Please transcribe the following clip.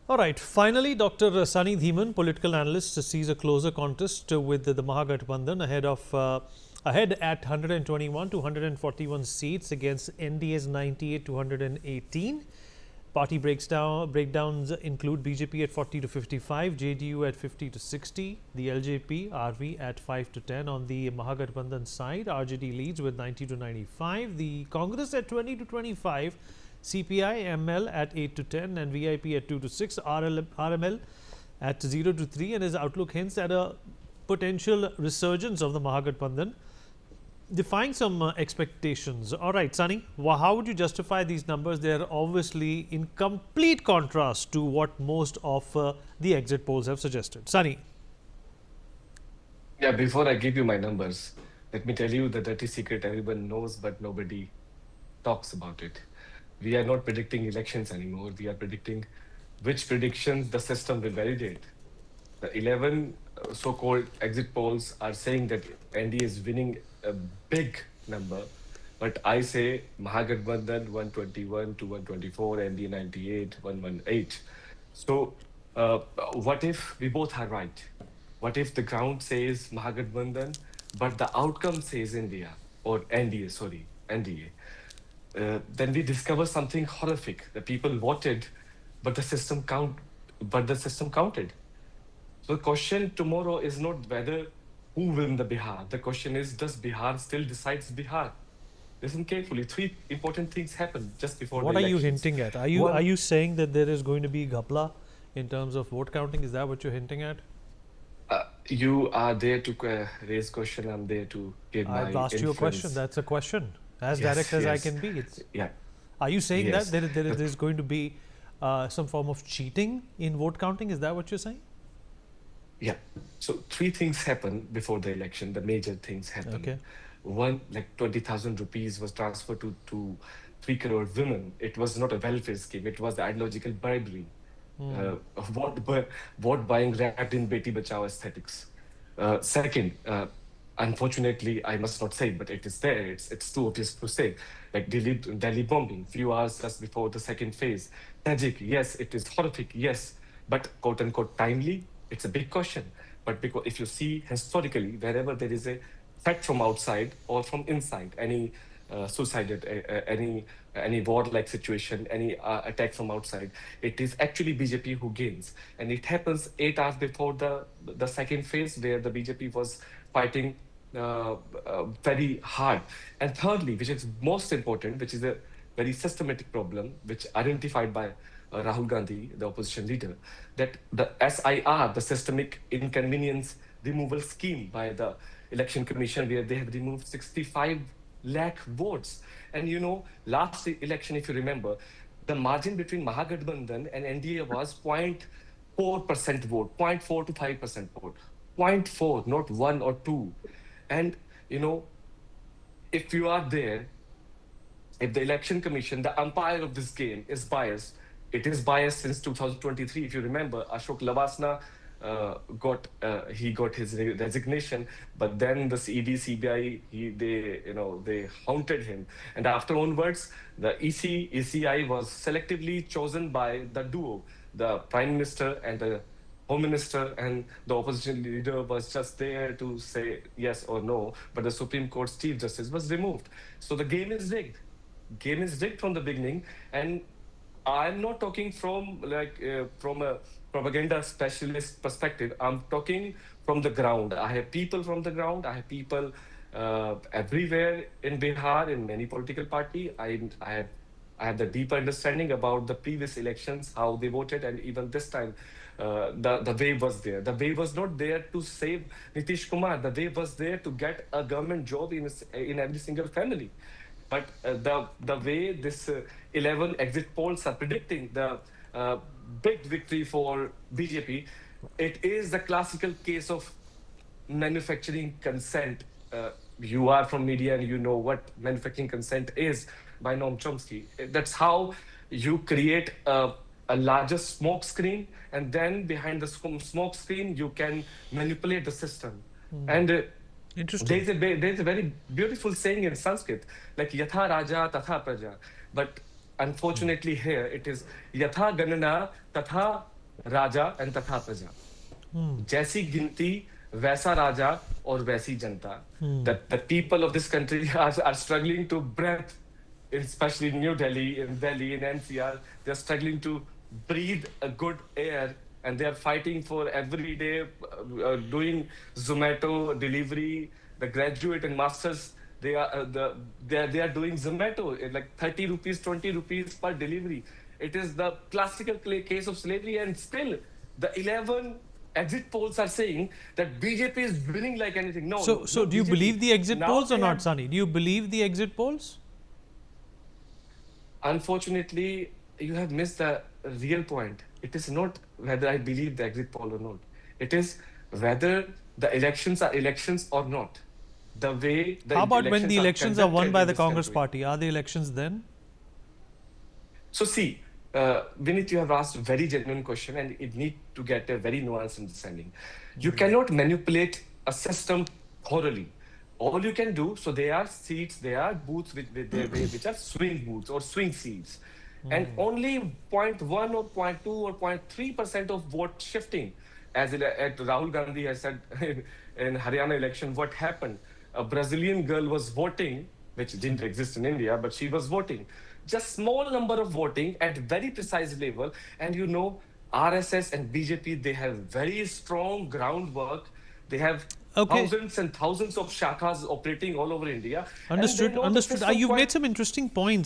All right. Finally, Dr. Sunny Dhiman, political analyst, sees a closer contest with the Mahagathbandhan ahead at 121 to 141 seats against NDA's 98 to 118. Party breakdowns include BJP at 40 to 55, JDU at 50 to 60, the LJP, RV at 5 to 10. On the Mahagathbandhan side, RJD leads with 90 to 95, the Congress at 20 to 25, CPI ML at 8 to 10, and VIP at 2 to 6, RML at 0 to 3, and his outlook hints at a potential resurgence of the Mahagathbandhan, defying some expectations. All right, Sunny, how would you justify these numbers? They are obviously in complete contrast to what most of the exit polls have suggested. Sunny. Yeah, before I give you my numbers, let me tell you the dirty secret everyone knows, but nobody talks about it. We are not predicting elections anymore. We are predicting which predictions the system will validate. The 11 so-called exit polls are saying that NDA is winning a big number, but I say Mahagathbandhan 121 to 124, NDA 98, 118. So what if we both are right? What if the ground says Mahagathbandhan, but the outcome says India or NDA, sorry, NDA? Then we discover something horrific. The people voted, but the system counted. So the question tomorrow is not whether who win the Bihar. The question is, does Bihar still decides Bihar? Listen carefully. Three important things happen just before what the elections. What are you hinting at? Are you saying that there is going to be ghapla in terms of vote counting? Is that what you're hinting at? You are there to raise question. I'm there to give my I've asked inference. you a question. That's a question. As direct as I can be. Yeah. Are you saying that there is going to be some form of cheating in vote counting? Is that what you're saying? Yeah. So three things happen before the election. The major things happen. Okay. One, like 20,000 rupees was transferred to 3 crore women. It was not a welfare scheme. It was the ideological bribery. Vote buying wrapped in Beti Bachao aesthetics. Second, unfortunately, I must not say, but it is there. It's too obvious to say. Like Delhi bombing, few hours just before the second phase. Tragic, yes. It is horrific, yes. But quote unquote timely, it's a big question. But because if you see historically, wherever there is a threat from outside or from inside, any suicide, any war-like situation, any attack from outside, it is actually BJP who gains. And it happens 8 hours before the second phase, where the BJP was fighting very hard. And thirdly, which is most important, which is a very systematic problem, which identified by Rahul Gandhi, the opposition leader, that the SIR, the Systemic Inconvenience Removal Scheme by the Election Commission, where they have removed 65 lakh votes. And you know, last election, if you remember, the margin between Mahagathbandhan and NDA was 0.4% vote, 0.4 to 5% vote, 0.4, not 1 or 2. And you know, if you are there, if the Election Commission, the umpire of this game, is biased, it is biased since 2023. If you remember, Ashok Lavasna got his resignation, but then the ED, CBI, they haunted him, and after onwards, the ECI was selectively chosen by the duo, the Prime Minister and the Home Minister, and the opposition leader was just there to say yes or no, but the Supreme Court's Chief Justice was removed. So the game is rigged. Game is rigged from the beginning, and I'm not talking from from a propaganda specialist perspective. I'm talking from the ground. I have people from the ground. I have people everywhere in Bihar, in many political party. I have the deep understanding about the previous elections, how they voted, and even this time, the wave was there. The wave was not there to save Nitish Kumar. The wave was there to get a government job in every single family. But the way this 11 exit polls are predicting the big victory for BJP, it is the classical case of manufacturing consent. You are from media and you know what manufacturing consent is by Noam Chomsky. That's how you create a larger smoke screen, and then behind the smoke screen, you can manipulate the system. And interesting. There's a very beautiful saying in Sanskrit, like Yatha Raja Tatha Praja. But unfortunately here it is Yatha Ganana Tatha Raja and Tatha Praja. जैसी गिनती वैसा राजा और वैसी जनता. That the people of this country are struggling to breathe, especially in New Delhi, in Delhi, in NCR. They're struggling to breathe a good air, and they are fighting for every day, doing Zomato delivery. The graduate and masters, they are doing Zomato, like 30 rupees, 20 rupees per delivery. It is the classical case of slavery, and still the 11 exit polls are saying that BJP is winning like anything. No, So do you BJP. believe the exit Now polls or they not, have- Sunny? Do you believe the exit polls? Unfortunately, you have missed the real point. It is not whether I believe the exit poll or not. It is whether the elections are elections or not. The way the How about when elections the elections are won conducted by in the this Congress country. party? Are the elections then? So see, Vinit, you have asked a very genuine question, and it need to get a very nuanced understanding. You cannot manipulate a system thoroughly. All you can do, so there are seats, there are booths which are swing booths or swing seats, and only 0.1 or 0.2 or 0.3% of vote shifting. As Rahul Gandhi has said in Haryana election, what happened? A Brazilian girl was voting, which didn't exist in India, but she was voting. Just small number of voting at very precise level. And you know, RSS and BJP, they have very strong groundwork. They have Okay. thousands and thousands of shakhas operating all over India. And they Understood. know the Understood. system You've quite made some interesting points.